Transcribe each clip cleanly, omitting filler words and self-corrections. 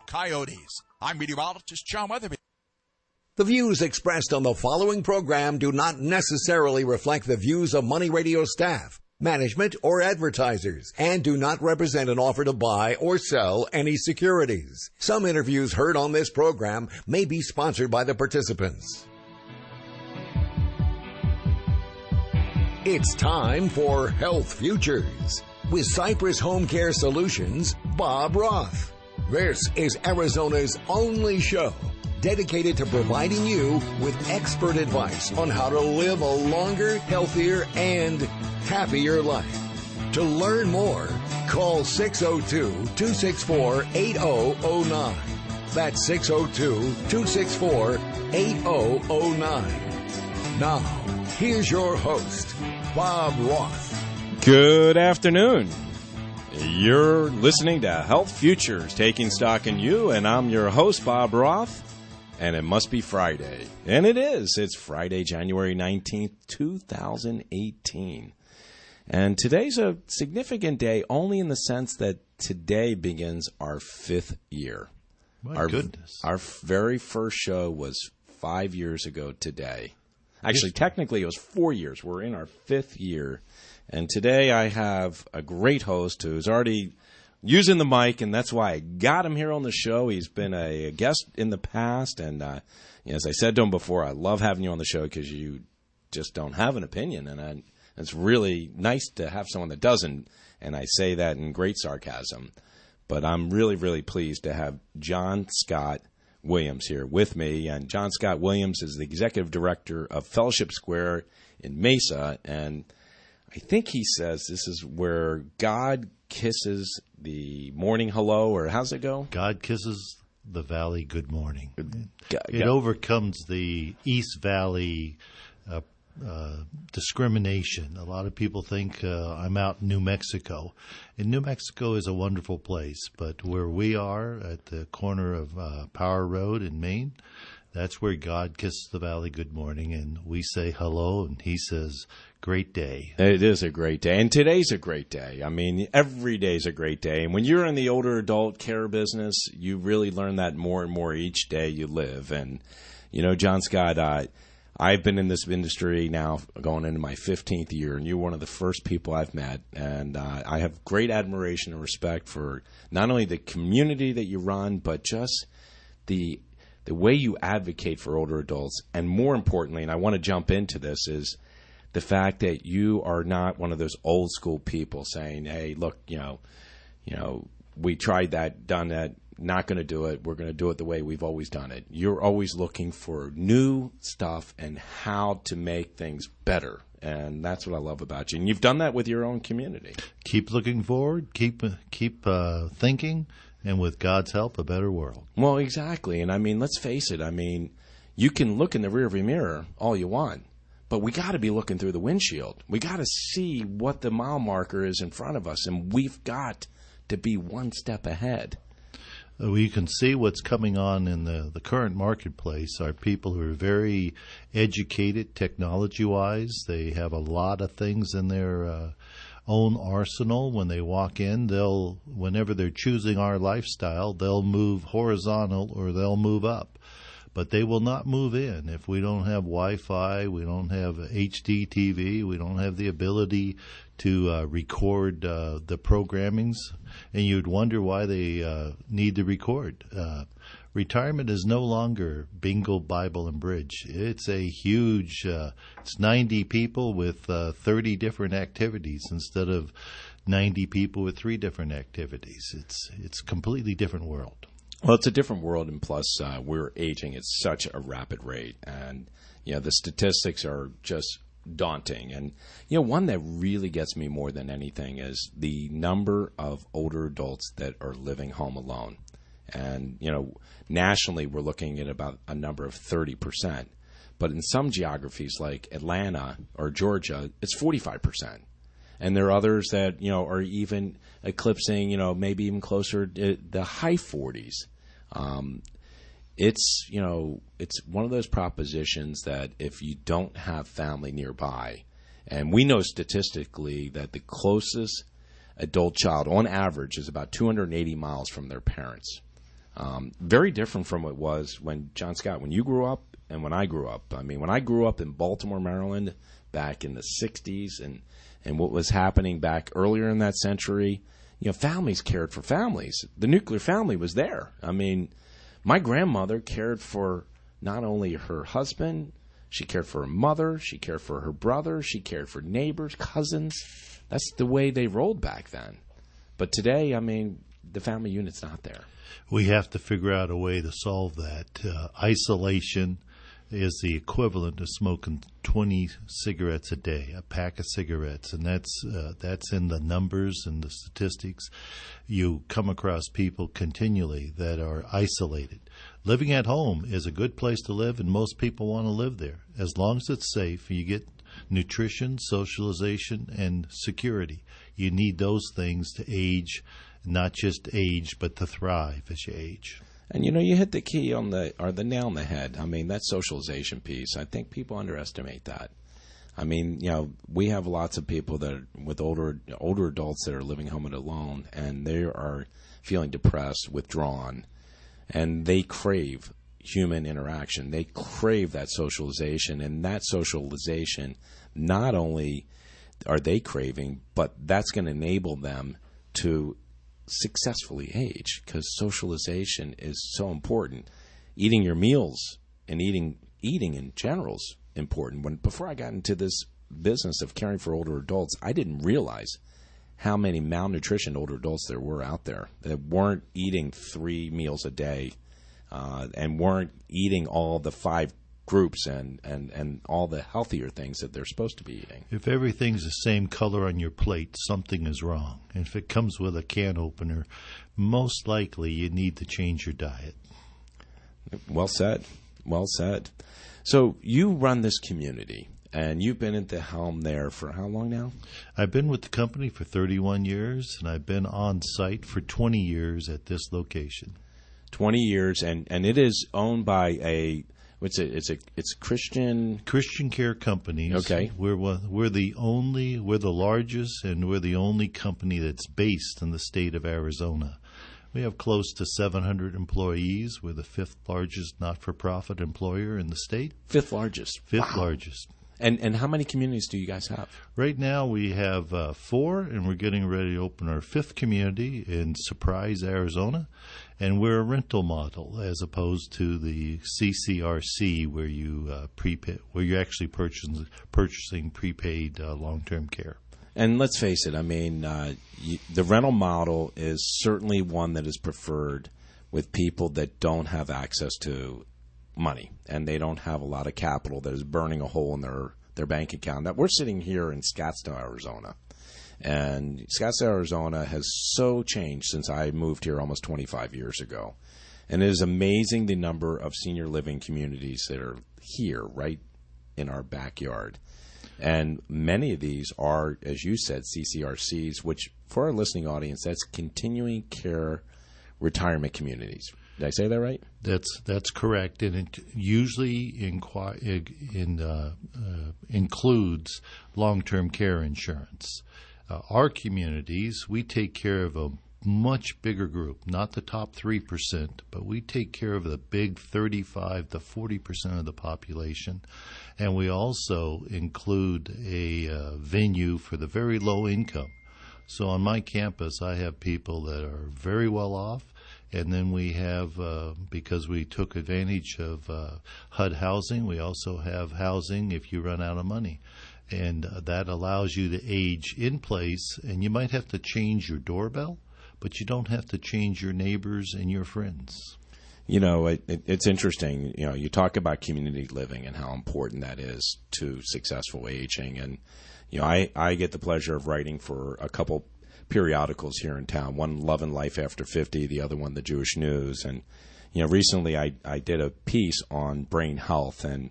coyotes. I'm meteorologist John Weatherby. The views expressed on the following program do not necessarily reflect the views of Money Radio staff, management, or advertisers, and do not represent an offer to buy or sell any securities. Some interviews heard on this program may be sponsored by the participants. It's time for Health Futures with Cypress HomeCare Solutions, Bob Roth. This is Arizona's only show dedicated to providing you with expert advice on how to live a longer, healthier, and happier life. To learn more, call 602-264-8009. That's 602-264-8009. Now, here's your host, Bob Roth. Good afternoon. You're listening to Health Futures, taking stock in you, and I'm your host, Bob Roth. And it must be Friday. And it is. It's Friday, January 19th, 2018. And today's a significant day only in the sense that today begins our 5th year. My goodness. Our very first show was 5 years ago today. Actually, technically, it was 4 years. We're in our 5th year. And today I have a great host who's already using the mic, and that's why I got him here on the show. He's been a guest in the past, and as I said to him before, I love having you on the show because you just don't have an opinion, and it's really nice to have someone that doesn't, and I say that in great sarcasm. But I'm really, really pleased to have John Scott Williams here with me, and John Scott Williams is the executive director of Fellowship Square in Mesa, and I think he says this is where God kisses the morning hello, or how's it go? God kisses the valley good morning. It overcomes the East Valley discrimination. A lot of people think I'm out in New Mexico. And New Mexico is a wonderful place, but where we are at the corner of Power Road in Maine, that's where God kisses the valley good morning, and we say hello, and he says, great day. It is a great day, and today's a great day. I mean, every day's a great day, and when you're in the older adult care business, you really learn that more and more each day you live. And, John Scott, I've been in this industry now going into my 15th year, and you're one of the first people I've met, and I have great admiration and respect for not only the community that you run, but just the way you advocate for older adults, and more importantly, and I want to jump into this, is the fact that you are not one of those old school people saying, hey, look, we tried that, done that, not going to do it, we're going to do it the way we've always done it. You're always looking for new stuff and how to make things better, and that's what I love about you. And you've done that with your own community. Keep looking forward, keep thinking, and with God's help, a better world. Well, exactly. And I mean, let's face it. I mean, you can look in the rearview mirror all you want, but we got to be looking through the windshield. We got to see what the mile marker is in front of us, and we've got to be one step ahead. We can see what's coming on in the current marketplace are people who are very educated technology-wise. They have a lot of things in their own arsenal. When they walk in, whenever they're choosing our lifestyle, they'll move horizontal or they'll move up. But they will not move in if we don't have Wi-Fi, we don't have HD TV, we don't have the ability to record the programmings. And you'd wonder why they need to record. Retirement is no longer bingo, Bible, and bridge. It's a huge, it's 90 people with 30 different activities instead of 90 people with 3 different activities. It's a completely different world. Well, it's a different world, and plus we're aging at such a rapid rate. And, the statistics are just daunting. And, one that really gets me more than anything is the number of older adults that are living home alone. And, nationally, we're looking at about a number of 30%. But in some geographies like Atlanta or Georgia, it's 45%. And there are others that, are even eclipsing, maybe even closer to the high 40s. It's one of those propositions that if you don't have family nearby, and we know statistically that the closest adult child on average is about 280 miles from their parents. Very different from what it was when John Scott, when you grew up and when I grew up. I mean, when I grew up in Baltimore, Maryland, back in the 60s and what was happening back earlier in that century, families cared for families. The nuclear family was there. I mean, my grandmother cared for not only her husband, she cared for her mother, she cared for her brother, she cared for neighbors, cousins. That's the way they rolled back then. But today, I mean, the family unit's not there. We have to figure out a way to solve that. Isolation is the equivalent of smoking 20 cigarettes a day, a pack of cigarettes, and that's in the numbers and the statistics. You come across people continually that are isolated. Living at home is a good place to live, and most people want to live there. As long as it's safe, you get nutrition, socialization, and security. You need those things to age, not just age, but to thrive as you age. And you hit the key on the nail on the head. I mean, that socialization piece. I think people underestimate that. I mean, we have lots of people that are with older adults that are living home alone, and they are feeling depressed, withdrawn, and they crave human interaction. They crave that socialization, and that socialization not only are they craving, but that's going to enable them to successfully age, because socialization is so important. Eating your meals and eating in general is important. Before I got into this business of caring for older adults, I didn't realize how many malnutritioned older adults there were out there that weren't eating 3 meals a day and weren't eating all the 5 groups and all the healthier things that they're supposed to be eating. If everything's the same color on your plate, something is wrong. And if it comes with a can opener, most likely you need to change your diet. Well said. Well said. So you run this community, and you've been at the helm there for how long now? I've been with the company for 31 years, and I've been on site for 20 years at this location. 20 years, and it is owned by it's Christian Care companies. Okay, we're the largest, and we're the only company that's based in the state of Arizona. We have close to 700 employees. We're the 5th largest not-for-profit employer in the state. 5th largest. 5th Wow. largest. And how many communities do you guys have? Right now we have 4, and we're getting ready to open our 5th community in Cypress, Arizona. And we're a rental model as opposed to the CCRC where you're actually purchasing prepaid long-term care. And let's face it, I mean, the rental model is certainly one that is preferred with people that don't have access to money and they don't have a lot of capital that is burning a hole in their bank account. That we're sitting here in Scottsdale, Arizona. And Scottsdale, Arizona has so changed since I moved here almost 25 years ago. And it is amazing the number of senior living communities that are here right in our backyard. And many of these are, as you said, CCRCs, which for our listening audience, that's continuing care retirement communities. Did I say that right? That's correct, and it usually includes long-term care insurance. Our communities, we take care of a much bigger group, not the top 3%, but we take care of the big 35 to 40% of the population. And we also include a venue for the very low income. So on my campus, I have people that are very well off. And then we have, because we took advantage of HUD housing, we also have housing if you run out of money. And that allows you to age in place. And you might have to change your doorbell, but you don't have to change your neighbors and your friends. It's interesting. You talk about community living and how important that is to successful aging. And, I get the pleasure of writing for a couple periodicals here in town, one Love and Life After 50, the other one The Jewish News. And, recently I did a piece on brain health. And,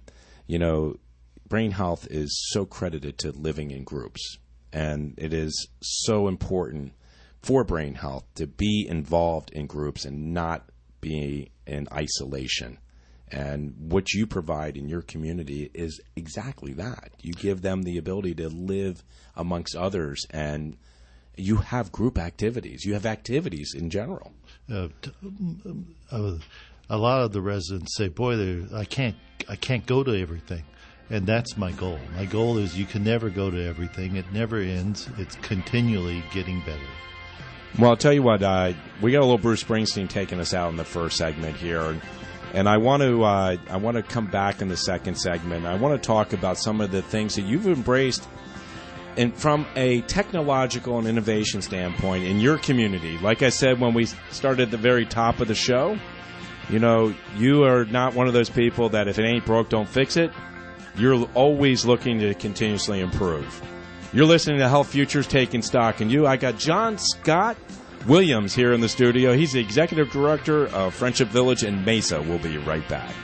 brain health is so credited to living in groups. And it is so important for brain health to be involved in groups and not be in isolation. And what you provide in your community is exactly that. You give them the ability to live amongst others and you have group activities. You have activities in general. A lot of the residents say, "Boy, I can't go to everything," and that's my goal. My goal is you can never go to everything. It never ends. It's continually getting better. Well, I'll tell you what. We got a little Bruce Springsteen taking us out in the first segment here, and I want to come back in the second segment. I want to talk about some of the things that you've embraced. And from a technological and innovation standpoint in your community, like I said when we started at the very top of the show, you are not one of those people that if it ain't broke, don't fix it. You're always looking to continuously improve. You're listening to Health Futures Taking Stock in You. I got John Scott Williams here in the studio. He's the Executive Director of Friendship Village in Mesa. We'll be right back.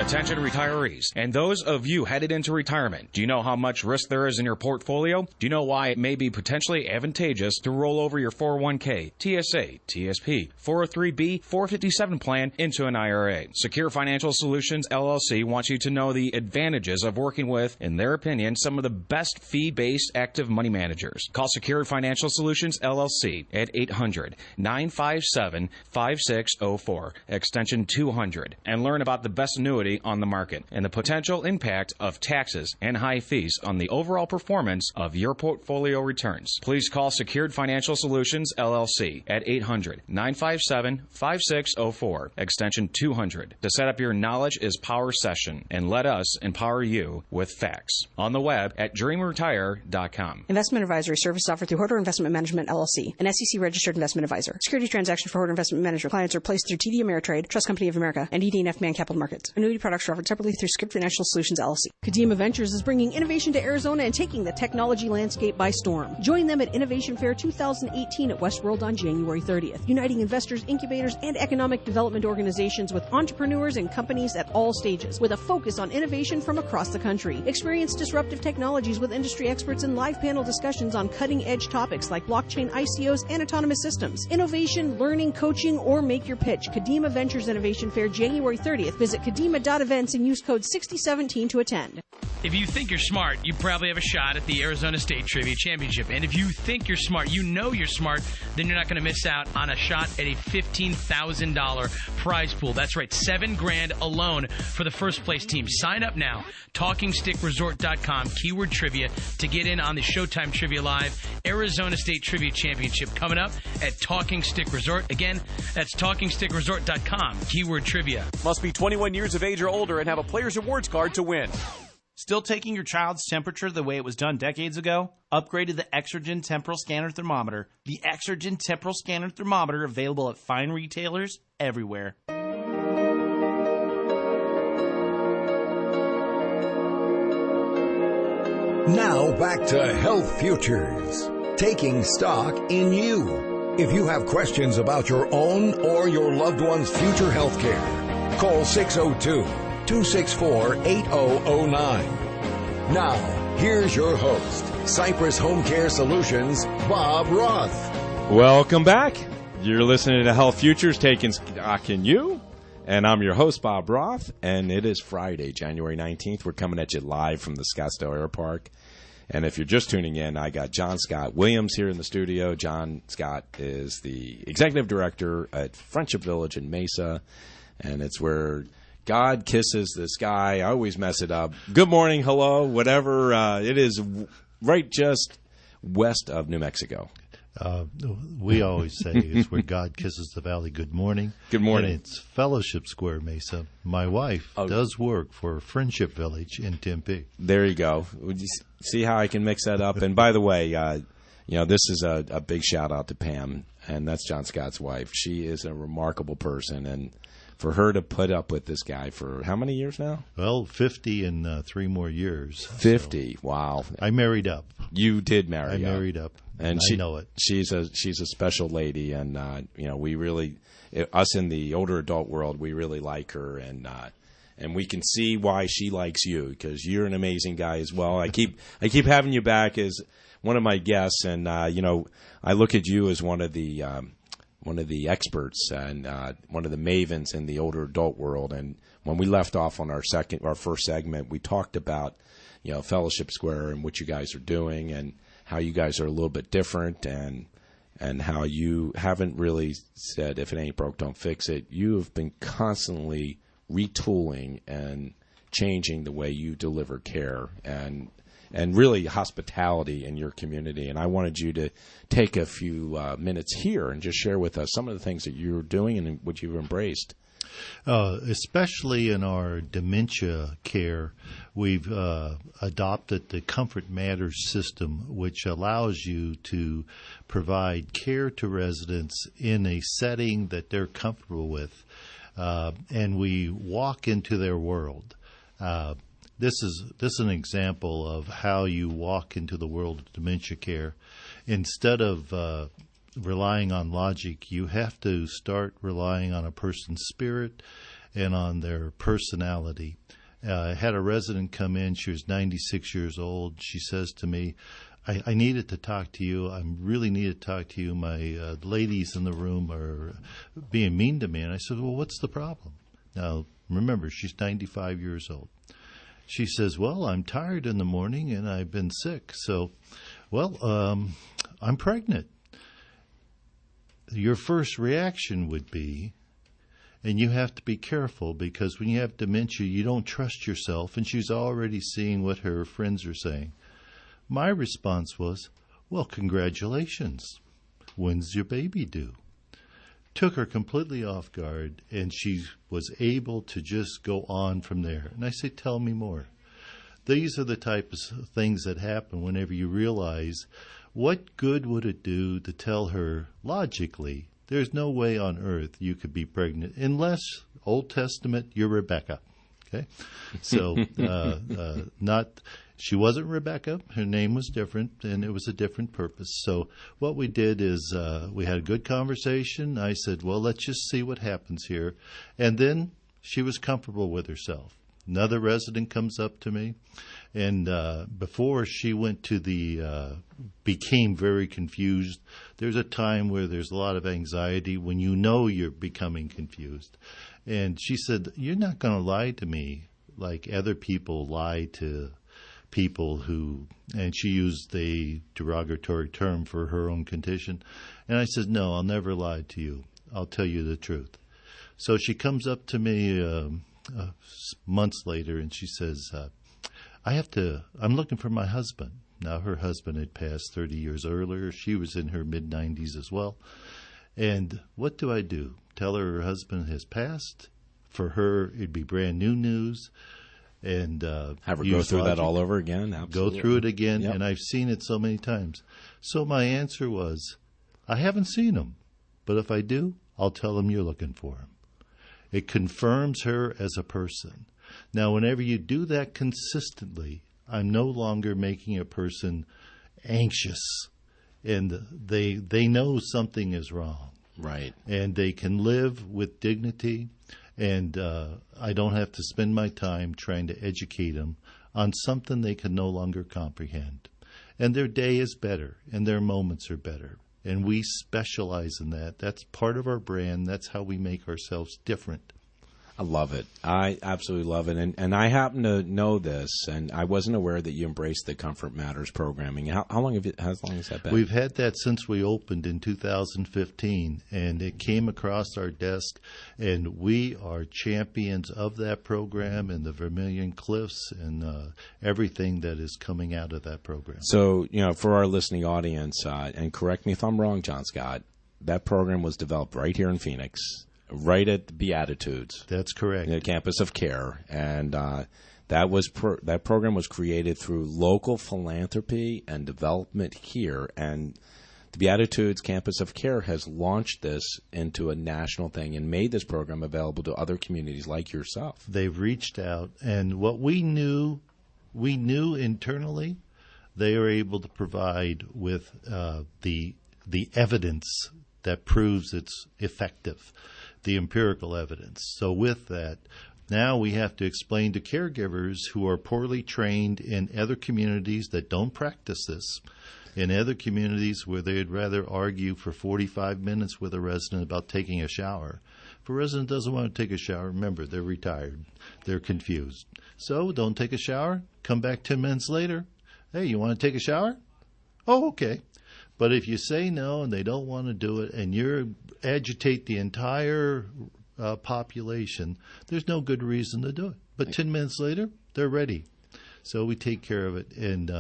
Attention retirees, and those of you headed into retirement. Do you know how much risk there is in your portfolio? Do you know why it may be potentially advantageous to roll over your 401k, TSA, TSP, 403b, 457 plan into an IRA? Secure Financial Solutions, LLC wants you to know the advantages of working with, in their opinion, some of the best fee-based active money managers. Call Secure Financial Solutions, LLC at 800-957-5604, extension 200, and learn about the best annuity on the market and the potential impact of taxes and high fees on the overall performance of your portfolio returns. Please call Secured Financial Solutions, LLC at 800-957-5604, extension 200 to set up your Knowledge is Power session and let us empower you with facts. On the web at dreamretire.com. Investment advisory service offered through Horder Investment Management, LLC, an SEC-registered investment advisor. Security transactions for Horder Investment Management clients are placed through TD Ameritrade, Trust Company of America, and ED&F Man Capital Markets. Annuity products are offered separately through Secure Financial Solutions, LLC. Kadima Ventures is bringing innovation to Arizona and taking the technology landscape by storm. Join them at Innovation Fair 2018 at Westworld on January 30th, uniting investors, incubators, and economic development organizations with entrepreneurs and companies at all stages, with a focus on innovation from across the country. Experience disruptive technologies with industry experts and live panel discussions on cutting-edge topics like blockchain, ICOs, and autonomous systems. Innovation, learning, coaching, or make your pitch. Kadima Ventures Innovation Fair, January 30th. Visit kadima.events and use code 6017 to attend. If you think you're smart, you probably have a shot at the Arizona State Trivia Championship. And if you think you're smart, you know you're smart, then you're not going to miss out on a shot at a $15,000 prize pool. That's right, $7,000 alone for the first place team. Sign up now, TalkingStickResort.com, keyword trivia, to get in on the Showtime Trivia Live Arizona State Trivia Championship coming up at Talking Stick Resort. Again, that's TalkingStickResort.com, keyword trivia. Must be 21 years of age or older and have a Players Rewards card to win. Still taking your child's temperature the way it was done decades ago? Upgrade to the Exergen Temporal Scanner Thermometer. The Exergen Temporal Scanner Thermometer, available at fine retailers everywhere. Now back to Health Futures, taking stock in you. If you have questions about your own or your loved one's future health care, call 602-264-8009. Now, here's your host, Cypress HomeCare Solutions, Bob Roth. Welcome back. You're listening to Health Futures Taking Stock in You, and I'm your host, Bob Roth, and it is Friday, January 19th. We're coming at you live from the Scottsdale Air Park. And if you're just tuning in, I got John Scott Williams here in the studio. John Scott is the Executive Director at Friendship Village in Mesa, and it's where God kisses the sky. I always mess it up. Good morning, hello, whatever. It is right just west of New Mexico. We always say it's where God kisses the valley. Good morning. Good morning. And it's Fellowship Square, Mesa. My wife does work for Friendship Village in Tempe. There you go. Would you see how I can mix that up? And by the way, this is a big shout out to Pam, and that's John Scott's wife. She is a remarkable person, and for her to put up with this guy for how many years now? Well, 50 in 3 more years. 50, so wow. I married up. You did marry up. I married up, and I know it. She's a special lady, and we really, us in the older adult world, we really like her, and we can see why she likes you, because you're an amazing guy as well. I keep having you back as one of my guests, and I look at you as one of the experts and one of the mavens in the older adult world. And when we left off on our first segment, we talked about Fellowship Square and what you guys are doing and how you guys are a little bit different and how you haven't really said, if it ain't broke, don't fix it. You have been constantly retooling and changing the way you deliver care and really hospitality in your community. And I wanted you to take a few minutes here and just share with us some of the things that you're doing and what you've embraced. Especially in our dementia care, we've adopted the Comfort Matters system, which allows you to provide care to residents in a setting that they're comfortable with. And we walk into their world. This is an example of how you walk into the world of dementia care. Instead of relying on logic, you have to start relying on a person's spirit and on their personality. I had a resident come in. She was 96 years old. She says to me, I needed to talk to you. I really need to talk to you. My ladies in the room are being mean to me. And I said, well, what's the problem? Now, remember, she's 95 years old. She says, well, I'm tired in the morning and I've been sick. So, I'm pregnant. Your first reaction would be, and you have to be careful because when you have dementia, you don't trust yourself, and she's already seeing what her friends are saying. My response was, well, congratulations. When's your baby due? Took her completely off guard, and she was able to just go on from there. And I say, tell me more. These are the types of things that happen whenever you realize, what good would it do to tell her logically, there's no way on earth you could be pregnant unless, Old Testament, you're Rebecca. Okay? So, she wasn't Rebecca. Her name was different, and it was a different purpose. So what we did is we had a good conversation. I said, well, let's just see what happens here. And then she was comfortable with herself. Another resident comes up to me, and before she went to became very confused. There's a time where there's a lot of anxiety when you know you're becoming confused. And she said, you're not going to lie to me like other people lie to people who, and she used a derogatory term for her own condition. And I said, no, I'll never lie to you. I'll tell you the truth. So she comes up to me months later and she says, I'm looking for my husband. Now, her husband had passed 30 years earlier. She was in her mid-90s as well. And what do I do? Tell her husband has passed? For her, it'd be brand new news. And have her go through that all over again? Absolutely. Go through it again, Yep. And I've seen it so many times. So my answer was, I haven't seen him, but if I do, I'll tell him you're looking for him. It confirms her as a person. Now, whenever you do that consistently, I'm no longer making a person anxious, and they know something is wrong. Right. And they can live with dignity, and I don't have to spend my time trying to educate them on something they can no longer comprehend. And their day is better, and their moments are better. And we specialize in that. That's part of our brand. That's how we make ourselves different. I love it. I absolutely love it. And I happen to know this, and I wasn't aware that you embraced the Comfort Matters programming. How long has that been? We've had that since we opened in 2015, and it came across our desk, and we are champions of that program and the Vermilion Cliffs and everything that is coming out of that program. So, for our listening audience, and correct me if I'm wrong, John Scott, that program was developed right here in Phoenix, right at the Beatitudes. That's correct. The campus of care. And that program was created through local philanthropy and development here. And the Beatitudes campus of care has launched this into a national thing and made this program available to other communities like yourself. They've reached out, and what we knew internally, they are able to provide with the evidence that proves it's effective, the empirical evidence. So with that, now we have to explain to caregivers who are poorly trained in other communities that don't practice this, in other communities where they'd rather argue for 45 minutes with a resident about taking a shower. If a resident doesn't want to take a shower, remember, they're retired. They're confused. So don't take a shower. Come back 10 minutes later. Hey, you want to take a shower? Oh, okay. But if you say no and they don't want to do it and you agitate the entire population, there's no good reason to do it. But 10 minutes later, they're ready. So we take care of it. And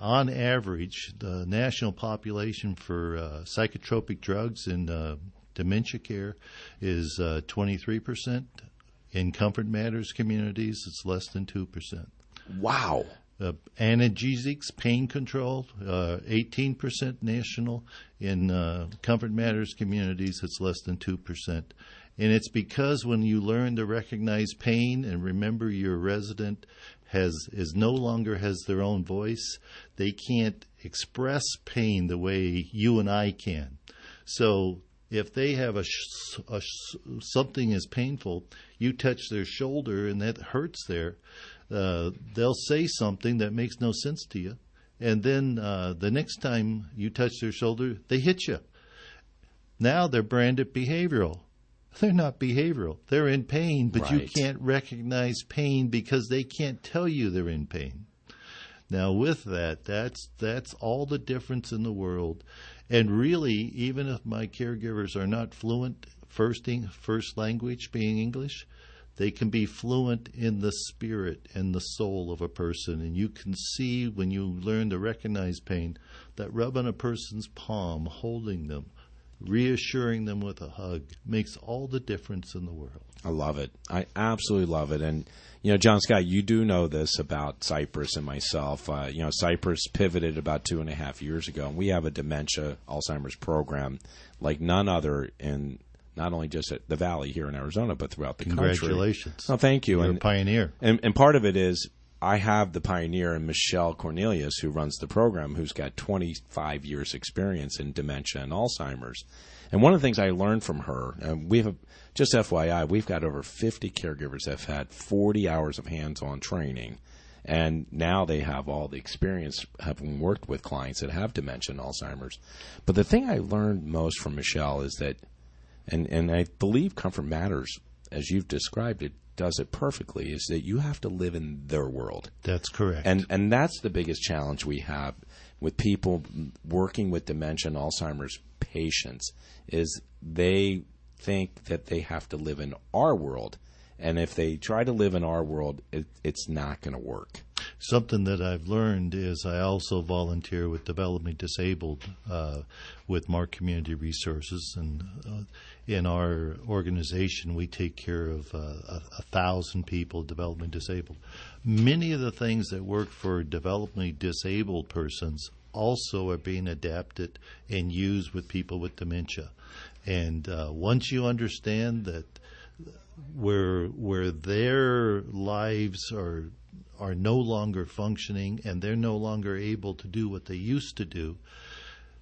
on average, the national population for psychotropic drugs and dementia care is 23%. In Comfort Matters communities, it's less than 2%. Wow. Analgesics, pain control, 18% national. In Comfort Matters communities, it's less than 2%. And it's because when you learn to recognize pain and remember your resident no longer has their own voice, they can't express pain the way you and I can. So if they have something is painful, you touch their shoulder and that hurts there, they'll say something that makes no sense to you. And then the next time you touch their shoulder, they hit you. Now they're branded behavioral. They're not behavioral. They're in pain, but you can't recognize pain because they can't tell you they're in pain. Now with that's all the difference in the world. And really, even if my caregivers are not fluent, first language being English, they can be fluent in the spirit and the soul of a person. And you can see when you learn to recognize pain that rubbing a person's palm, holding them, reassuring them with a hug makes all the difference in the world. I love it. I absolutely love it. And, John Scott, you do know this about Cypress and myself. Cypress pivoted about 2.5 years ago, and we have a dementia Alzheimer's program like none other in not only just at the Valley here in Arizona, but throughout the country. Congratulations. Oh, thank you. You're a pioneer. And part of it is I have the pioneer in Michelle Cornelius, who runs the program, who's got 25 years experience in dementia and Alzheimer's. And one of the things I learned from her, we have, just FYI, we've got over 50 caregivers that have had 40 hours of hands-on training. And now they have all the experience having worked with clients that have dementia and Alzheimer's. But the thing I learned most from Michelle is that, and I believe Comfort Matters, as you've described it, does it perfectly, is that you have to live in their world. That's correct. And that's the biggest challenge we have with people working with dementia and Alzheimer's patients, is they think that they have to live in our world. And if they try to live in our world, it's not going to work. Something that I've learned is I also volunteer with developmentally disabled with Mark Community Resources. And in our organization, we take care of 1,000 people developmentally disabled. Many of the things that work for developmentally disabled persons also are being adapted and used with people with dementia. And once you understand that where their lives are no longer functioning and they're no longer able to do what they used to do,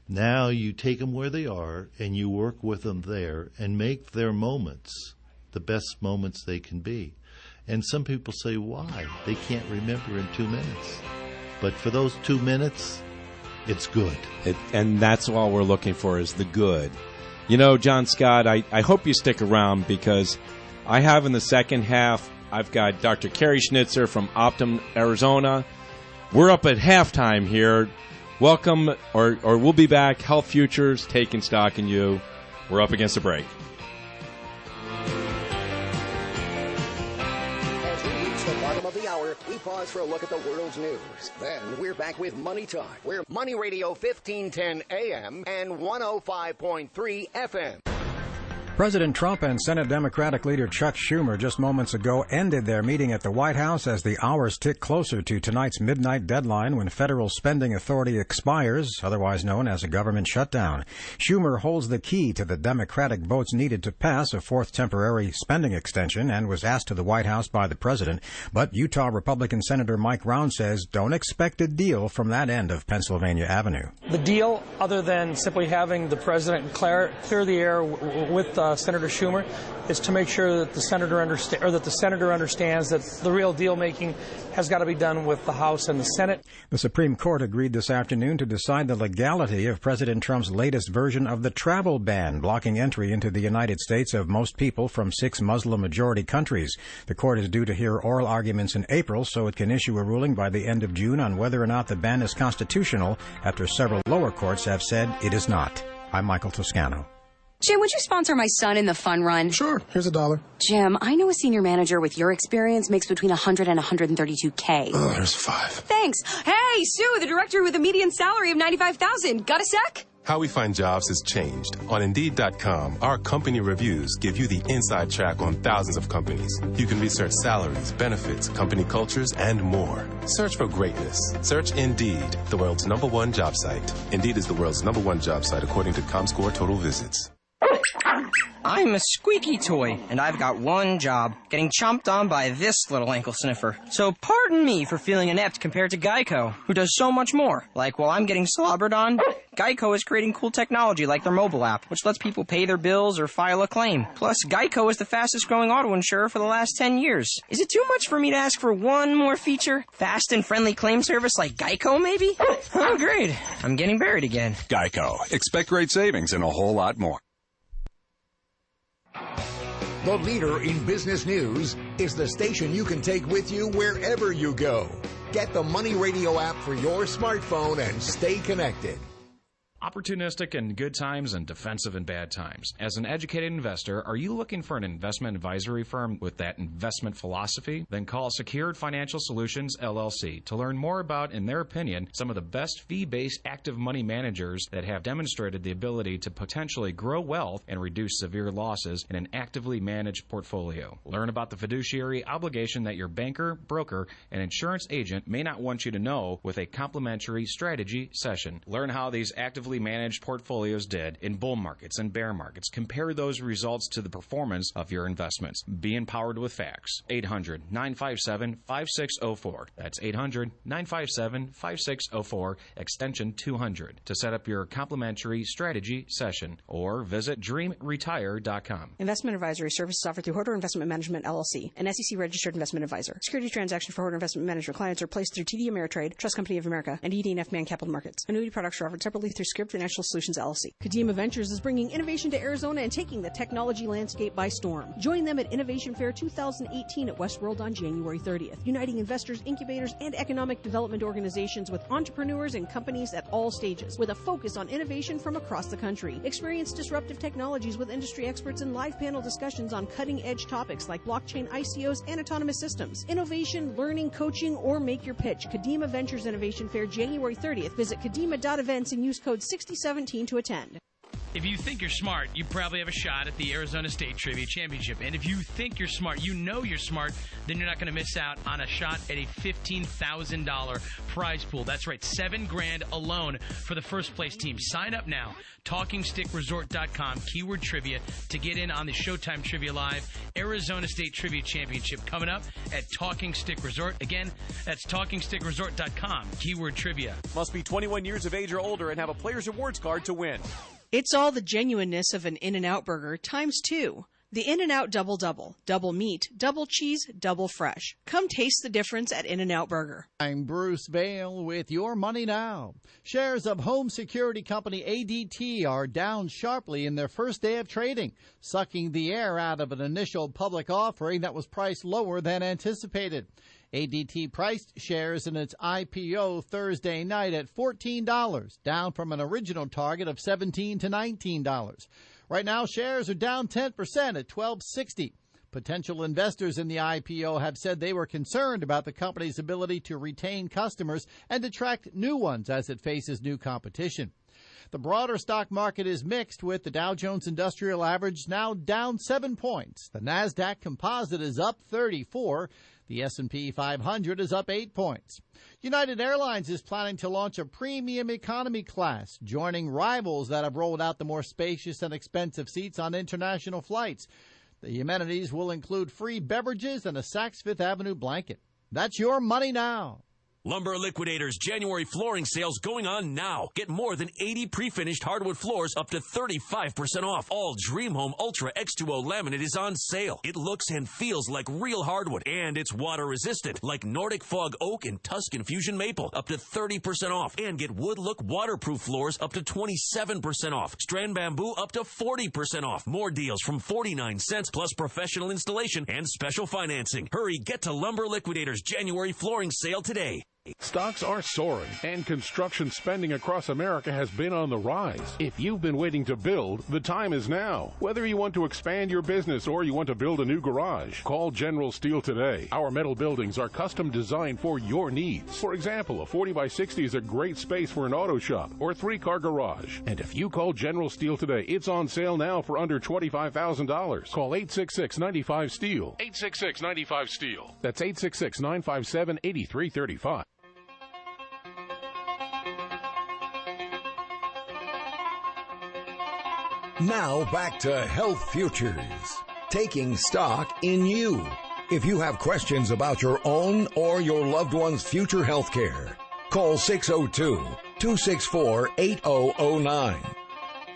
now you take them where they are and you work with them there and make their moments the best moments they can be. And some people say, why? They can't remember in 2 minutes. But for those 2 minutes, it's good. And that's all we're looking for, is the good. John Scott, I hope you stick around, because I have in the second half, I've got Dr. Cary Schnitzer from Optum, Arizona. We're up at halftime here. Welcome, or we'll be back. Health Futures, taking stock in you. We're up against a break. As we reach the bottom of the hour, we pause for a look at the world's news. Then we're back with Money Talk. We're Money Radio 1510 AM and 105.3 FM. President Trump and Senate Democratic leader Chuck Schumer just moments ago ended their meeting at the White House as the hours tick closer to tonight's midnight deadline when federal spending authority expires, otherwise known as a government shutdown. Schumer holds the key to the Democratic votes needed to pass a fourth temporary spending extension and was asked to the White House by the president. But Utah Republican Senator Mike Round says don't expect a deal from that end of Pennsylvania Avenue. The deal, other than simply having the president clear the air with Senator Schumer is to make sure that the senator understands that the real deal making has got to be done with the House and the Senate. The Supreme Court agreed this afternoon to decide the legality of President Trump's latest version of the travel ban, blocking entry into the United States of most people from 6 Muslim-majority countries. The court is due to hear oral arguments in April, so it can issue a ruling by the end of June on whether or not the ban is constitutional, after several lower courts have said it is not. I'm Michael Toscano. Jim, would you sponsor my son in the fun run? Sure. Here's $1. Jim, I know a senior manager with your experience makes between $100 and $132K. Oh, there's $5. Thanks. Hey, Sue, the director with a median salary of $95,000. Got a sec? How we find jobs has changed. On Indeed.com, our company reviews give you the inside track on thousands of companies. You can research salaries, benefits, company cultures, and more. Search for greatness. Search Indeed, the world's #1 job site. Indeed is the world's #1 job site according to ComScore total visits. I'm a squeaky toy, and I've got one job, getting chomped on by this little ankle sniffer. So pardon me for feeling inept compared to Geico, who does so much more. Like while I'm getting slobbered on, Geico is creating cool technology like their mobile app, which lets people pay their bills or file a claim. Plus, Geico is the fastest growing auto insurer for the last 10 years. Is it too much for me to ask for one more feature? Fast and friendly claim service like Geico, maybe? Oh, great. I'm getting buried again. Geico. Expect great savings and a whole lot more. The leader in business news is the station you can take with you wherever you go. Get the Money Radio app for your smartphone and stay connected. Opportunistic in good times and defensive in bad times. As an educated investor, are you looking for an investment advisory firm with that investment philosophy? Then call Secured Financial Solutions, LLC to learn more about, in their opinion, some of the best fee-based active money managers that have demonstrated the ability to potentially grow wealth and reduce severe losses in an actively managed portfolio. Learn about the fiduciary obligation that your banker, broker, and insurance agent may not want you to know with a complimentary strategy session. Learn how these actively managed portfolios did in bull markets and bear markets. Compare those results to the performance of your investments. Be empowered with facts. 800-957-5604. That's 800-957-5604, extension 200, to set up your complimentary strategy session, or visit dreamretire.com. Investment advisory services offered through Horder Investment Management, LLC, an SEC-registered investment advisor. Security transactions for Horder Investment Management clients are placed through TD Ameritrade, Trust Company of America, and ED&F Man Capital Markets. Annuity products are offered separately through Script Financial Solutions, LLC. Kadima Ventures is bringing innovation to Arizona and taking the technology landscape by storm. Join them at Innovation Fair 2018 at Westworld on January 30th, uniting investors, incubators, and economic development organizations with entrepreneurs and companies at all stages, with a focus on innovation from across the country. Experience disruptive technologies with industry experts and live panel discussions on cutting-edge topics like blockchain, ICOs, and autonomous systems. Innovation, learning, coaching, or make your pitch. Kadima Ventures Innovation Fair, January 30th. Visit kadima.events and use code 6017 to attend. If you think you're smart, you probably have a shot at the Arizona State Trivia Championship. And if you think you're smart, you know you're smart, then you're not going to miss out on a shot at a $15,000 prize pool. That's right, $7,000 alone for the first place team. Sign up now, TalkingStickResort.com, keyword trivia, to get in on the Showtime Trivia Live Arizona State Trivia Championship coming up at Talking Stick Resort. Again, that's TalkingStickResort.com, keyword trivia. Must be 21 years of age or older and have a player's rewards card to win. It's all the genuineness of an In-N-Out burger times 2. The In-N-Out Double Double. Double meat, double cheese, double fresh. Come taste the difference at In-N-Out Burger. I'm Bruce Vail with Your Money Now. Shares of home security company ADT are down sharply in their first day of trading, sucking the air out of an initial public offering that was priced lower than anticipated. ADT priced shares in its IPO Thursday night at $14, down from an original target of $17 to $19. Right now, shares are down 10% at $12.60. Potential investors in the IPO have said they were concerned about the company's ability to retain customers and attract new ones as it faces new competition. The broader stock market is mixed, with the Dow Jones Industrial Average now down 7 points. The NASDAQ Composite is up 34. The S&P 500 is up 8 points. United Airlines is planning to launch a premium economy class, joining rivals that have rolled out the more spacious and expensive seats on international flights. The amenities will include free beverages and a Saks Fifth Avenue blanket. That's Your Money Now. Lumber Liquidators January flooring sales going on now. Get more than 80 pre-finished hardwood floors up to 35% off. All Dream Home Ultra X2O laminate is on sale. It looks and feels like real hardwood, and it's water resistant, like Nordic Fog Oak and Tuscan Fusion Maple, up to 30% off. And get Wood Look waterproof floors up to 27% off. Strand Bamboo up to 40% off. More deals from 49 cents plus professional installation and special financing. Hurry, get to Lumber Liquidators January flooring sale today. Stocks are soaring, and construction spending across America has been on the rise. If you've been waiting to build, the time is now. Whether you want to expand your business or you want to build a new garage, call General Steel today. Our metal buildings are custom designed for your needs. For example, a 40 by 60 is a great space for an auto shop or 3-car garage. And if you call General Steel today, it's on sale now for under $25,000. Call 866-95-STEEL. 866-95-STEEL. That's 866-957-8335. Now back to Health Futures, taking stock in you. If you have questions about your own or your loved one's future health care, call 602-264-8009.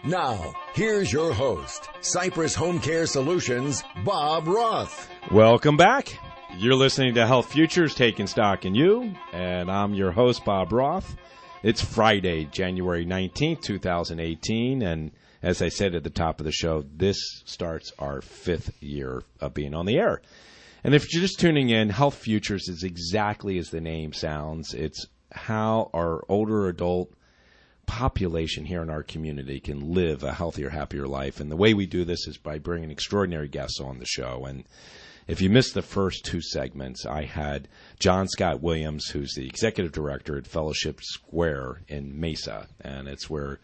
Now, here's your host, Cypress HomeCare Solutions, Bob Roth. Welcome back. You're listening to Health Futures, taking stock in you, and I'm your host, Bob Roth. It's Friday, January 19th, 2018, and as I said at the top of the show, this starts our 5th year of being on the air. And if you're just tuning in, Health Futures is exactly as the name sounds. It's how our older adult population here in our community can live a healthier, happier life. And the way we do this is by bringing extraordinary guests on the show. And if you missed the first 2 segments, I had John Scott Williams, who's the executive director at Fellowship Square in Mesa. And it's where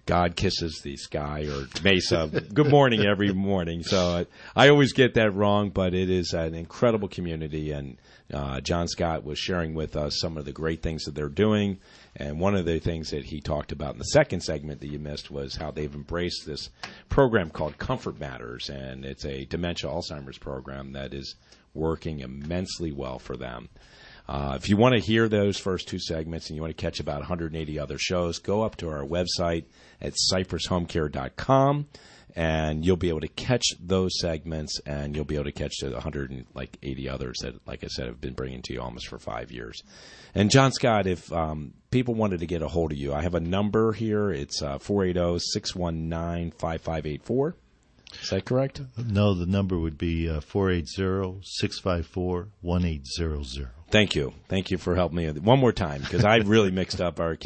God kisses the sky, or Mesa. Good morning every morning. So I always get that wrong, but it is an incredible community. And John Scott was sharing with us some of the great things that they're doing. And one of the things that he talked about in the second segment that you missed was how they've embraced this program called Comfort Matters. And it's a dementia Alzheimer's program that is working immensely well for them. If you want to hear those first 2 segments and you want to catch about 180 other shows, go up to our website at cypresshomecare.com, and you'll be able to catch those segments, and you'll be able to catch the 180 others that, like I said, have been bringing to you almost for 5 years. And John Scott, if people wanted to get a hold of you, I have a number here. It's 480-619-5584. Is that correct? No, the number would be 480-654-1800. Thank you. Thank you for helping me one more time, because I really mixed up our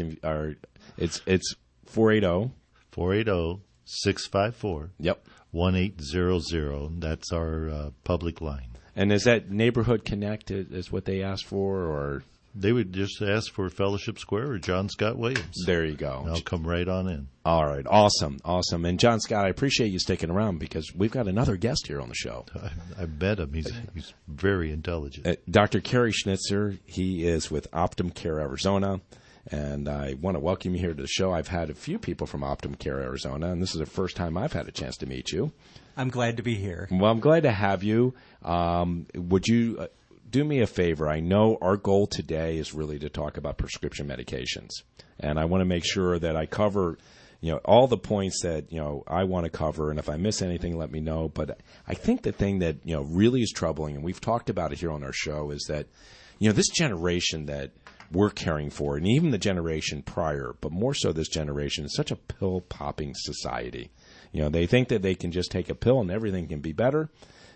it's 480-654. Yep. 1800. That's our public line. And is that Neighborhood Connect is what they asked for, or? They would just ask for Fellowship Square or John Scott Williams. There you go. And I'll come right on in. All right. Awesome. Awesome. And John Scott, I appreciate you sticking around because we've got another guest here on the show. I bet him. He's very intelligent. Dr. Cary Schnitzer. He is with HomeCare Arizona. And I want to welcome you here to the show. I've had a few people from HomeCare Arizona, and this is the first time I've had a chance to meet you. I'm glad to be here. Well, I'm glad to have you. Would you do me a favor? I know our goal today is really to talk about prescription medications, and I want to make sure that I cover, all the points that, I want to cover, and if I miss anything, let me know. But I think the thing that, really is troubling, and we've talked about it here on our show, is that, this generation that we're caring for, and even the generation prior, but more so this generation, is such a pill-popping society. They think that they can just take a pill and everything can be better,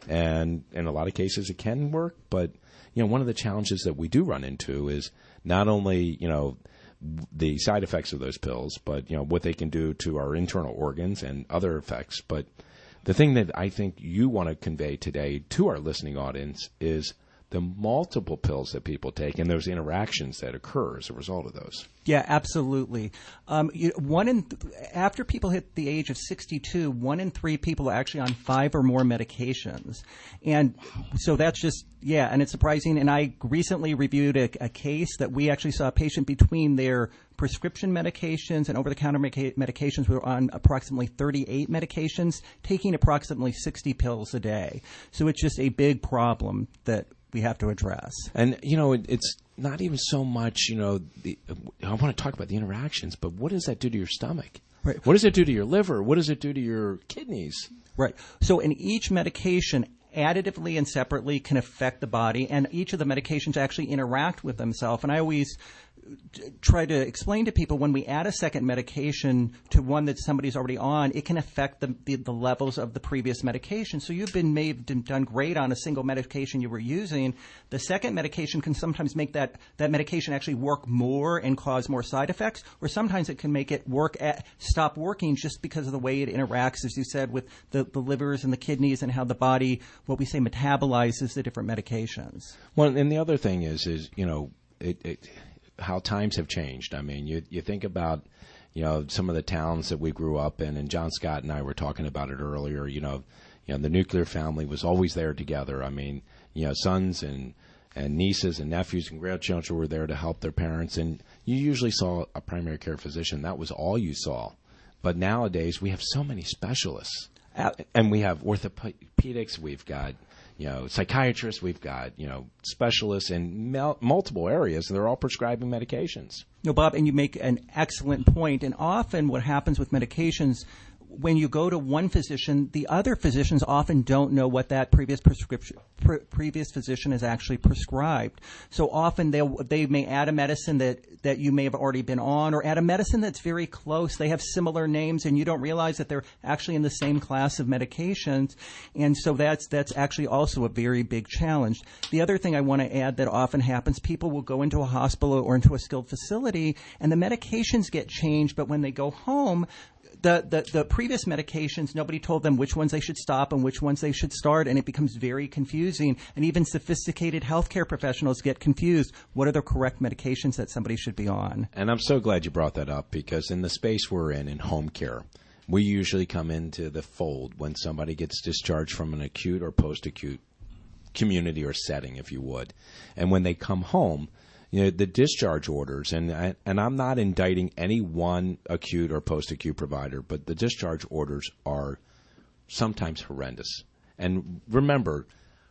and in a lot of cases it can work, but one of the challenges that we do run into is not only, the side effects of those pills, but, what they can do to our internal organs and other effects. But the thing that I think you want to convey today to our listening audience is the multiple pills that people take and those interactions that occur as a result of those. Yeah, absolutely. After people hit the age of 62, 1 in 3 people are actually on 5 or more medications. And so that's just, and it's surprising. And I recently reviewed a case that we actually saw a patient between their prescription medications and over-the-counter medications. We were on approximately 38 medications, taking approximately 60 pills a day. So it's just a big problem that we have to address. And, it's not even so much, I want to talk about the interactions, but what does that do to your stomach? Right. What does it do to your liver? What does it do to your kidneys? Right. So in each medication, additively and separately can affect the body, and each of the medications actually interact with themselves. And I always try to explain to people when we add a second medication to one that somebody's already on, it can affect the levels of the previous medication. So you've done great on a single medication you were using. The second medication can sometimes make that medication actually work more and cause more side effects, or sometimes it can make it stop working just because of the way it interacts, as you said, with the livers and the kidneys and how the body, what we say, metabolizes the different medications. Well, and the other thing is how times have changed. I mean, you think about, some of the towns that we grew up in, and John Scott and I were talking about it earlier, the nuclear family was always there together. I mean, sons and nieces and nephews and grandchildren were there to help their parents, and you usually saw a primary care physician. That was all you saw. But nowadays, we have so many specialists. And we have orthopedics, we've got psychiatrists, we've got, specialists in multiple areas. They're all prescribing medications. No, Bob, and you make an excellent point. And often what happens with medications, when you go to one physician, the other physicians often don't know what that previous physician has actually prescribed. So often they may add a medicine that you may have already been on, or add a medicine that's very close. They have similar names, and you don't realize that they're actually in the same class of medications. And so that's actually also a very big challenge. The other thing I want to add that often happens, people will go into a hospital or into a skilled facility, and the medications get changed, but when they go home, the previous medications, nobody told them which ones they should stop and which ones they should start, and it becomes very confusing. And even sophisticated healthcare professionals get confused. What are the correct medications that somebody should be on? And I'm so glad you brought that up, because in the space we're in home care, we usually come into the fold when somebody gets discharged from an acute or post-acute community or setting, if you would. And when they come home, the discharge orders, and I'm not indicting any one acute or post-acute provider, but the discharge orders are sometimes horrendous. And remember,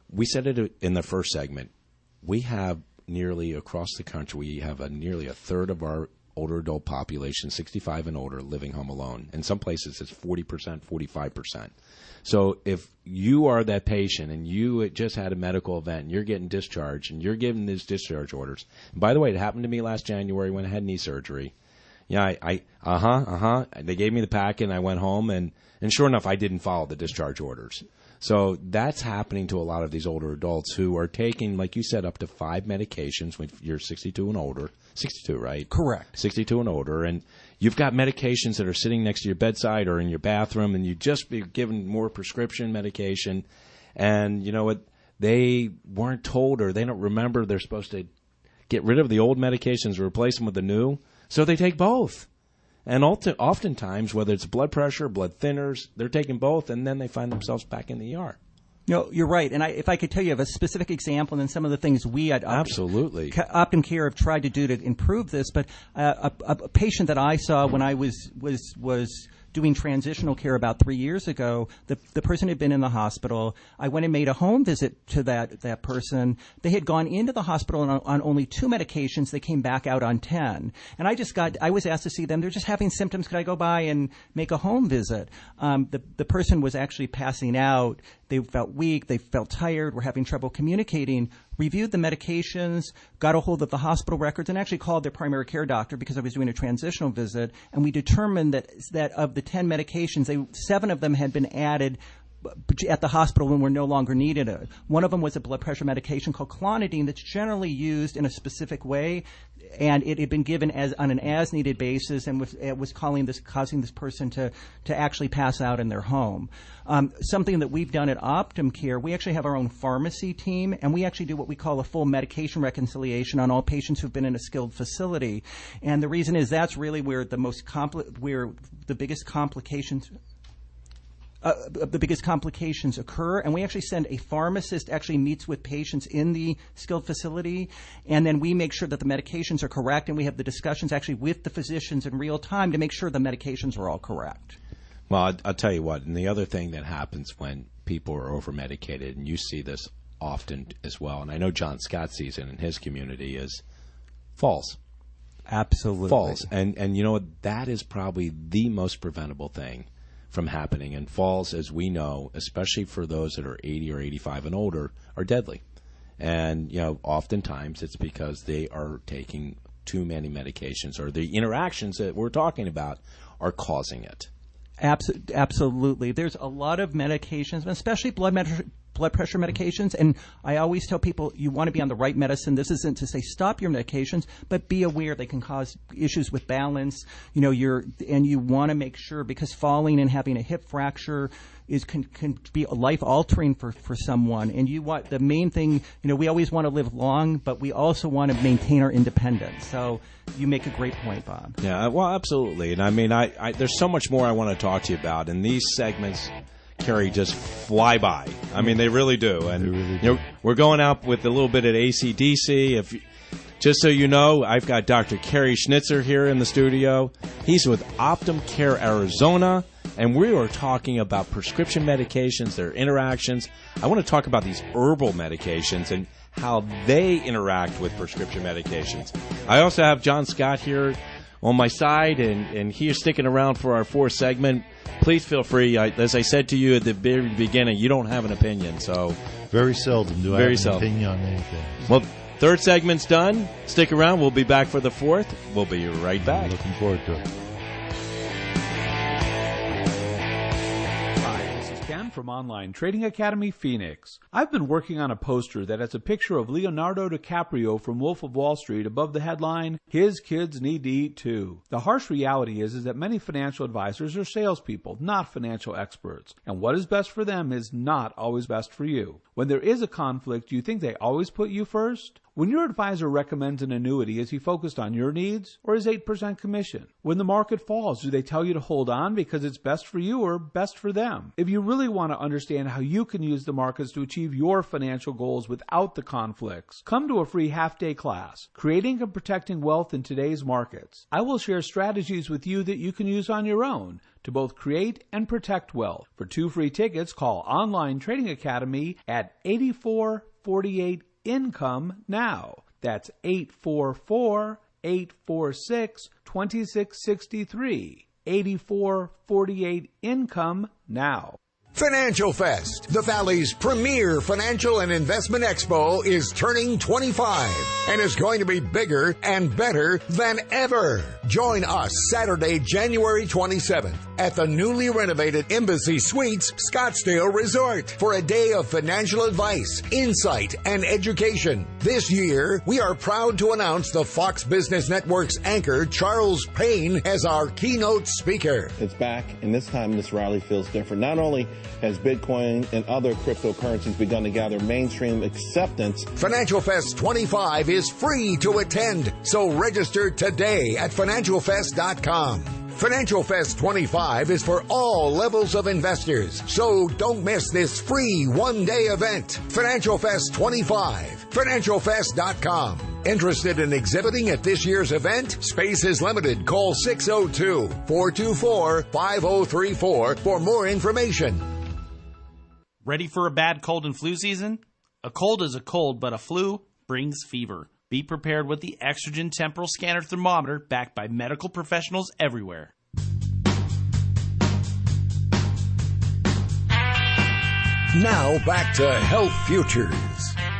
we said it in the first segment, we have nearly across the country, we have nearly a third of our older adult population, 65 and older, living home alone. In some places, it's 40%, 45%. So if you are that patient and you just had a medical event and you're getting discharged and you're given these discharge orders, and by the way, it happened to me last January when I had knee surgery. Yeah, They gave me the packet and I went home, and sure enough, I didn't follow the discharge orders. So that's happening to a lot of these older adults who are taking, like you said, up to 5 medications when you're 62 and older. 62, right? Correct. 62 and older. And you've got medications that are sitting next to your bedside or in your bathroom, and you just be given more prescription medication. And you know what? They weren't told, or they don't remember they're supposed to get rid of the old medications and replace them with the new. So they take both. And oftentimes, whether it's blood pressure, blood thinners, they're taking both, and then they find themselves back in the ER. No, you're right. And if I could tell you of a specific example, and then some of the things we at Absolutely. Optum Care have tried to do to improve this, but a patient that I saw when I was doing transitional care about 3 years ago, the person had been in the hospital. I went and made a home visit to that person. They had gone into the hospital on only 2 medications. They came back out on 10. And I was asked to see them. They're just having symptoms. Could I go by and make a home visit? The person was actually passing out. They felt weak. They felt tired. Were having trouble communicating. Reviewed the medications, got a hold of the hospital records, and actually called their primary care doctor because I was doing a transitional visit. And we determined that of the 10 medications, 7 of them had been added at the hospital when we're no longer needed. One of them was a blood pressure medication called clonidine that's generally used in a specific way, and it had been given on an as-needed basis, and was causing this person to actually pass out in their home. Something that we've done at Optum Care, we actually have our own pharmacy team, and we actually do what we call a full medication reconciliation on all patients who've been in a skilled facility. And the reason is that's really where the biggest complications occur, and we actually send a pharmacist actually meets with patients in the skilled facility, and then we make sure that the medications are correct, and we have the discussions actually with the physicians in real time to make sure the medications are all correct. Well, I'll tell you what, and the other thing that happens when people are over-medicated, and you see this often as well, and I know John Scott sees it in his community, is falls. Absolutely. Falls. And you know what? That is probably the most preventable thing from happening. And falls, as we know, especially for those that are 80 or 85 and older, are deadly. And, you know, oftentimes it's because they are taking too many medications, or the interactions that we're talking about are causing it. Absolutely. There's a lot of medications, especially blood pressure medications, and I always tell people you want to be on the right medicine. This isn't to say stop your medications, but be aware they can cause issues with balance. You know, and you want to make sure, because falling and having a hip fracture can be life altering for someone. And the main thing, you know, we always want to live long, but we also want to maintain our independence. So you make a great point, Bob. Yeah, well, absolutely. And I mean, I there's so much more I want to talk to you about, and these segments, Cary, just fly by. I mean, they really do. And you know, we're going out with a little bit at AC/DC. Just so you know, I've got Dr. Cary Schnitzer here in the studio. He's with HomeCare Arizona, and we are talking about prescription medications, their interactions. I want to talk about these herbal medications and how they interact with prescription medications. I also have John Scott here on my side, and he is sticking around for our fourth segment. Please feel free. As I said to you at the very beginning, you don't have an opinion. So very seldom do I have an opinion on anything. Well, third segment's done. Stick around. We'll be back for the fourth. We'll be right back. Looking forward to it. From Online Trading Academy Phoenix. I've been working on a poster that has a picture of Leonardo DiCaprio from Wolf of Wall Street above the headline, "His kids need to eat too." The harsh reality is that many financial advisors are salespeople, not financial experts. And what is best for them is not always best for you. When there is a conflict, do you think they always put you first? When your advisor recommends an annuity, is he focused on your needs or his 8% commission? When the market falls, do they tell you to hold on because it's best for you or best for them? If you really want to understand how you can use the markets to achieve your financial goals without the conflicts, come to a free half-day class, Creating and Protecting Wealth in Today's Markets. I will share strategies with you that you can use on your own to both create and protect wealth. For 2 free tickets, call Online Trading Academy at 8448-INCOME now. That's 844-846-2663. 8448-INCOME now. Financial Fest, the Valley's premier financial and investment expo, is turning 25 and is going to be bigger and better than ever. Join us Saturday, January 27th at the newly renovated Embassy Suites Scottsdale Resort for a day of financial advice, insight, and education. This year, we are proud to announce the Fox Business Network's anchor, Charles Payne, as our keynote speaker. It's back, and this time this rally feels different. Not only has Bitcoin and other cryptocurrencies begun to gather mainstream acceptance, Financial Fest 25 is free to attend, so register today at financialfest.com. Financial Fest 25 is for all levels of investors, so don't miss this free one-day event. Financial Fest 25, financialfest.com. Interested in exhibiting at this year's event? Space is limited. Call 602-424-5034 for more information. Ready for a bad cold and flu season? A cold is a cold, but a flu brings fever. Be prepared with the Exergen Temporal Scanner Thermometer, backed by medical professionals everywhere. Now back to Health Futures,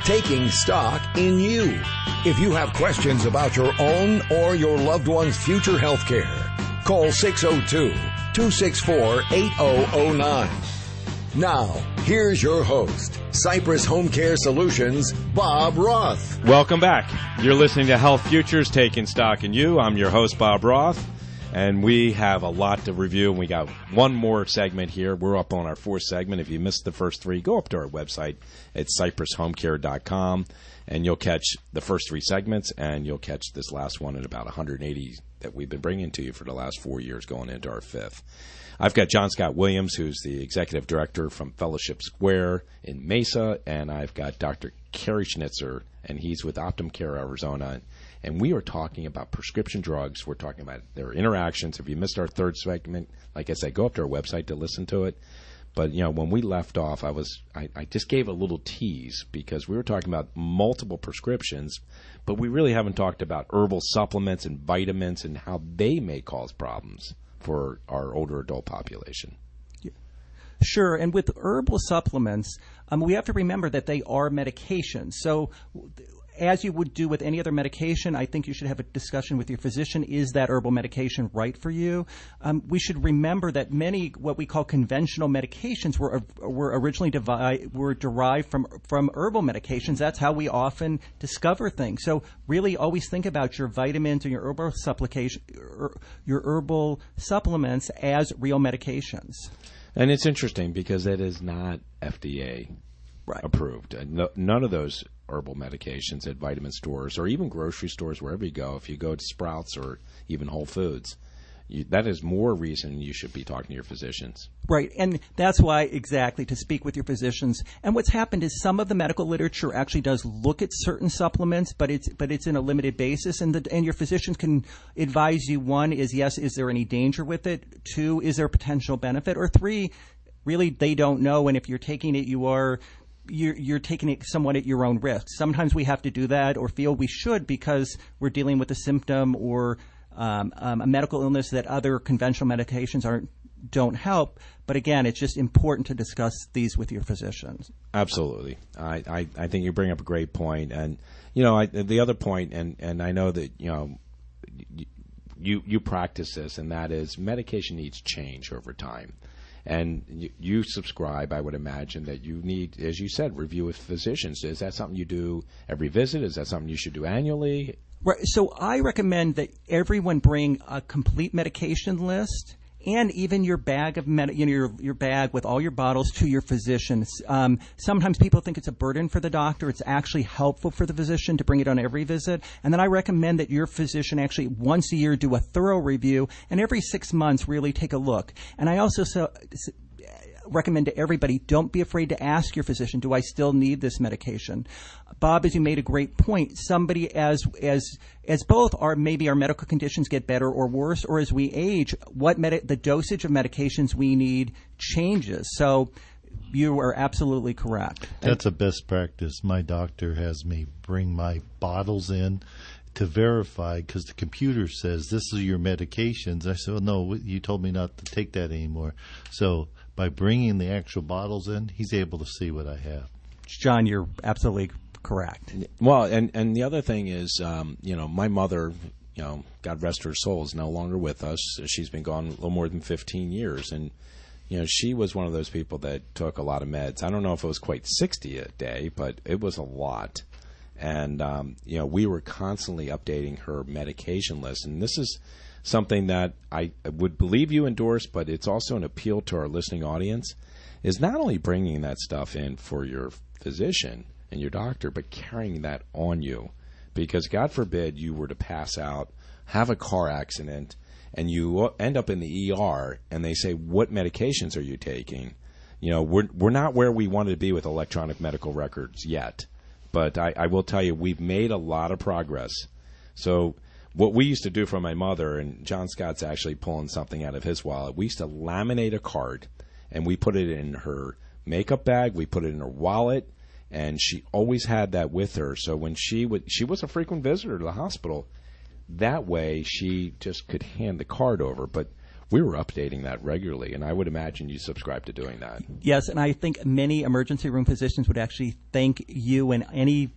taking stock in you. If you have questions about your own or your loved one's future health care, call 602-264-8009. Now, here's your host, Cypress HomeCare Solutions, Bob Roth. Welcome back. You're listening to Health Futures, Taking Stock in You. I'm your host, Bob Roth, and we have a lot to review, and we got one more segment here. We're up on our fourth segment. If you missed the first three, go up to our website at cypresshomecare.com, and you'll catch the first three segments, and you'll catch this last one at about 180 that we've been bringing to you for the last 4 years, going into our fifth. I've got John Scott Williams, who's the executive director from Fellowship Square in Mesa, and I've got Dr. Cary Schnitzer, and he's with HomeCare Arizona. And we are talking about prescription drugs. We're talking about their interactions. If you missed our third segment, like I said, go up to our website to listen to it. But, when we left off, I just gave a little tease because we were talking about multiple prescriptions, but we really haven't talked about herbal supplements and vitamins and how they may cause problems for our older adult population. Sure, and with herbal supplements, we have to remember that they are medications. So as you would do with any other medication, I think you should have a discussion with your physician. Is that herbal medication right for you? We should remember that many what we call conventional medications were originally derived from herbal medications. That's how we often discover things. So really always think about your vitamins and your herbal supplements as real medications. And it's interesting because it is not FDA approved. None of those herbal medications at vitamin stores or even grocery stores, wherever you go, if you go to Sprouts or even Whole Foods, that is more reason you should be talking to your physicians. Right, and that's why, exactly, to speak with your physicians. And what's happened is some of the medical literature actually does look at certain supplements, but it's in a limited basis, and your physicians can advise you. One is, yes, is there any danger with it? Two, is there potential benefit? Or three, really, they don't know, and if you're taking it, you're taking it somewhat at your own risk. Sometimes we have to do that or feel we should because we're dealing with a symptom or a medical illness that other conventional medications don't help. But again, it's just important to discuss these with your physicians. Absolutely. I think you bring up a great point. And, the other point, and I know that, you practice this, and that is medication needs change over time. And you subscribe, I would imagine, that you need, as you said, review with physicians. Is that something you do every visit? Is that something you should do annually? Right. So I recommend that everyone bring a complete medication list and even your bag of your bag with all your bottles to your physician. Sometimes people think it's a burden for the doctor. It's actually helpful for the physician to bring it on every visit. And then I recommend that your physician actually once a year do a thorough review, and every 6 months really take a look. And I also recommend to everybody, don't be afraid to ask your physician, do I still need this medication? Bob, as you made a great point, somebody as both maybe our medical conditions get better or worse, or as we age, the dosage of medications we need changes. So you are absolutely correct. That's a best practice. My doctor has me bring my bottles in to verify because the computer says this is your medications. I said, well, no, you told me not to take that anymore. So by bringing the actual bottles in, he's able to see what I have. John, you're absolutely correct. Well, and the other thing is, my mother, God rest her soul, is no longer with us. She's been gone a little more than 15 years. And, she was one of those people that took a lot of meds. I don't know if it was quite 60 a day, but it was a lot. And, we were constantly updating her medication list. And this is something that I would believe you endorse, but it's also an appeal to our listening audience, is not only bringing that stuff in for your physician and your doctor, but carrying that on you. Because God forbid you were to pass out, have a car accident, and you end up in the ER, and they say, what medications are you taking? We're not where we wanted to be with electronic medical records yet. But I will tell you, we've made a lot of progress. So what we used to do for my mother, and John Scott's actually pulling something out of his wallet, we used to laminate a card, and we put it in her makeup bag, we put it in her wallet, and she always had that with her. So when she was a frequent visitor to the hospital, that way she just could hand the card over. But we were updating that regularly, and I would imagine you subscribe to doing that. Yes, and I think many emergency room physicians would actually thank you and any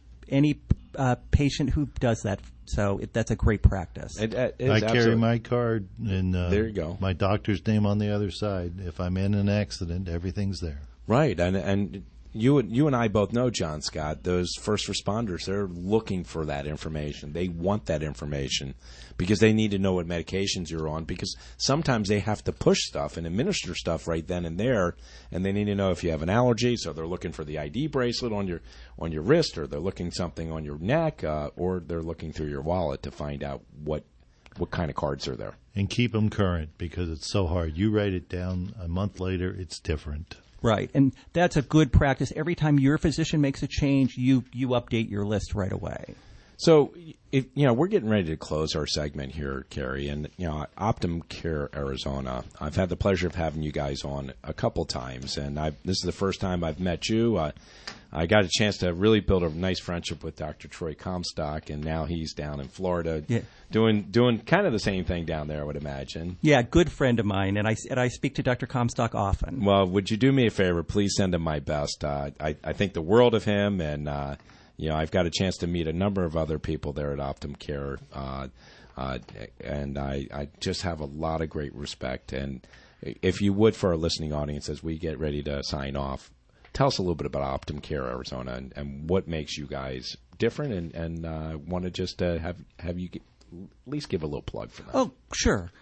patient who does that. So that's a great practice. I carry my card and there you go. My doctor's name on the other side. If I'm in an accident, everything's there. Right, and you and I both know, John Scott, those first responders, they're looking for that information. They want that information because they need to know what medications you're on, because sometimes they have to push stuff and administer stuff right then and there, and they need to know if you have an allergy, so they're looking for the ID bracelet on your wrist, or they're looking something on your neck, or they're looking through your wallet to find out what kind of cards are there. And keep them current, because it's so hard. You write it down, a month later, it's different. Right, and that's a good practice. Every time your physician makes a change, you update your list right away. So, we're getting ready to close our segment here, Cary, and, OptumCare Arizona, I've had the pleasure of having you guys on a couple times, and this is the first time I've met you. I got a chance to really build a nice friendship with Dr. Troy Comstock, and now he's down in Florida doing kind of the same thing down there, I would imagine. Yeah, good friend of mine, and I speak to Dr. Comstock often. Well, would you do me a favor? Please send him my best. I think the world of him, and I've got a chance to meet a number of other people there at OptumCare, and I just have a lot of great respect. And if you would, for our listening audience, as we get ready to sign off, tell us a little bit about OptumCare Arizona and what makes you guys different, and want to just have you at least give a little plug for that. Oh, sure.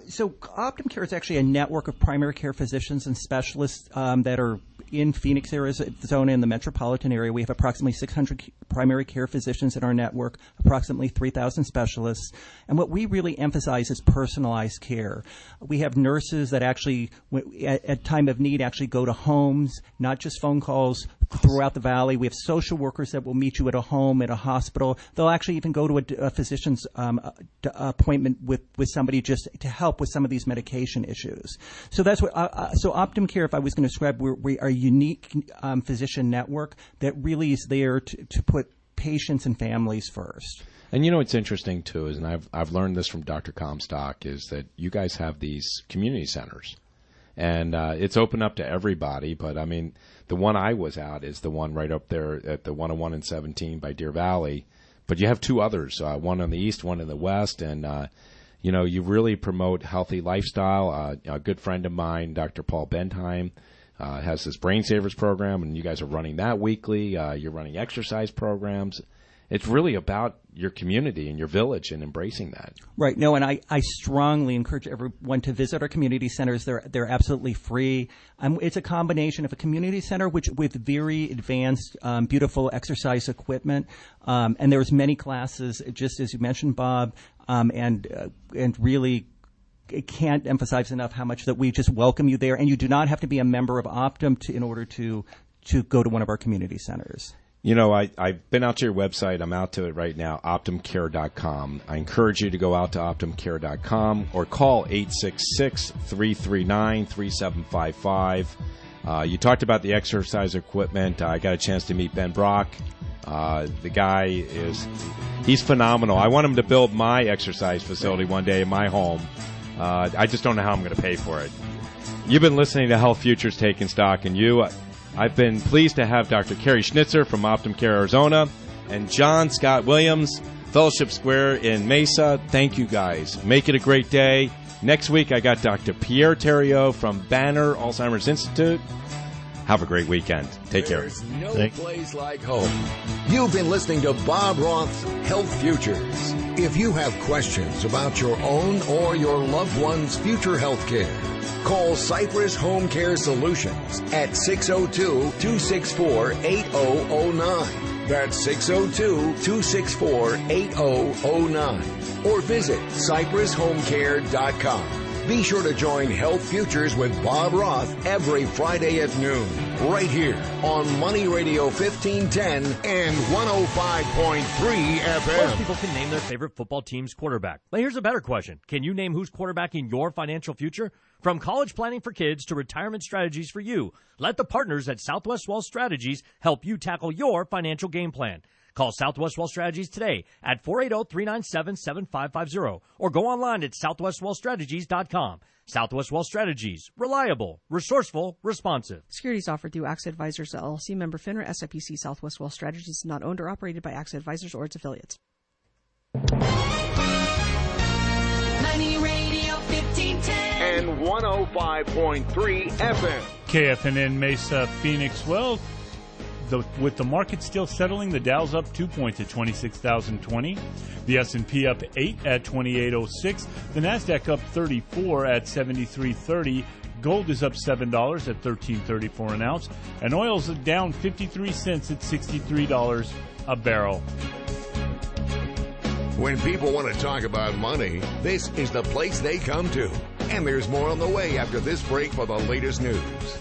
So OptumCare is actually a network of primary care physicians and specialists that are in Phoenix, Arizona, in the metropolitan area. We have approximately 600 primary care physicians in our network, approximately 3,000 specialists. And what we really emphasize is personalized care. We have nurses that actually, at time of need, actually go to homes, not just phone calls throughout the valley. We have social workers that will meet you at a home, at a hospital. They'll actually even go to a physician's appointment with somebody just to help with some of these medication issues. So that's what. So OptumCare, if I was going to describe, we are a unique physician network that really is there to put patients and families first. And what's interesting too is, and I've learned this from Dr. Comstock, is that you guys have these community centers, and it's open up to everybody. But I mean, the one I was at is the one right up there at the 101 and 17 by Deer Valley. But you have two others, one on the east, one in the west, and you really promote healthy lifestyle. A good friend of mine, Dr. Paul Bentheim, has this Brain Savers program, and you guys are running that weekly. You're running exercise programs. It's really about your community and your village and embracing that. Right. No, and I strongly encourage everyone to visit our community centers. They're absolutely free. It's a combination of a community center with very advanced, beautiful exercise equipment, and there's many classes, just as you mentioned, Bob, and really. I can't emphasize enough how much that we just welcome you there, and you do not have to be a member of Optum in order to go to one of our community centers. I've been out to your website. I'm out to it right now, OptumCare.com. I encourage you to go out to OptumCare.com or call 866-339-3755. You talked about the exercise equipment. I got a chance to meet Ben Brock. The guy he's phenomenal. I want him to build my exercise facility one day in my home. I just don't know how I'm going to pay for it. You've been listening to Health Futures Taking Stock, and I've been pleased to have Dr. Cary Schnitzer from OptumCare Arizona and John Scott Williams, Fellowship Square in Mesa. Thank you, guys. Make it a great day. Next week, I got Dr. Pierre Theriault from Banner Alzheimer's Institute. Have a great weekend. Take care. There's no place like home. You've been listening to Bob Roth's Health Futures. If you have questions about your own or your loved one's future health care, call Cypress HomeCare Solutions at 602-264-8009. That's 602-264-8009. Or visit CypressHomeCare.com. Be sure to join Health Futures with Bob Roth every Friday at noon, right here on Money Radio 1510 and 105.3 FM. Most people can name their favorite football team's quarterback. But here's a better question. Can you name who's quarterbacking your financial future? From college planning for kids to retirement strategies for you, let the partners at Southwest Wealth Strategies help you tackle your financial game plan. Call Southwest Wealth Strategies today at 480-397-7550 or go online at southwestwealthstrategies.com. Southwest Wealth Strategies. Reliable, resourceful, responsive. Securities offered through AXA Advisors, LLC, member FINRA, SIPC. Southwest Wealth Strategies is not owned or operated by AXA Advisors or its affiliates. Money Radio 1510 and 105.3 FM. KFNN Mesa, Phoenix. Well, with the market still settling, the Dow's up 2 points at 26,020. The S&P up 8 at 2806. The Nasdaq up 34 at 7330. Gold is up $7 at $13.34 an ounce, and oil's down 53 cents at $63 a barrel. When people want to talk about money, this is the place they come to. And there's more on the way after this break for the latest news.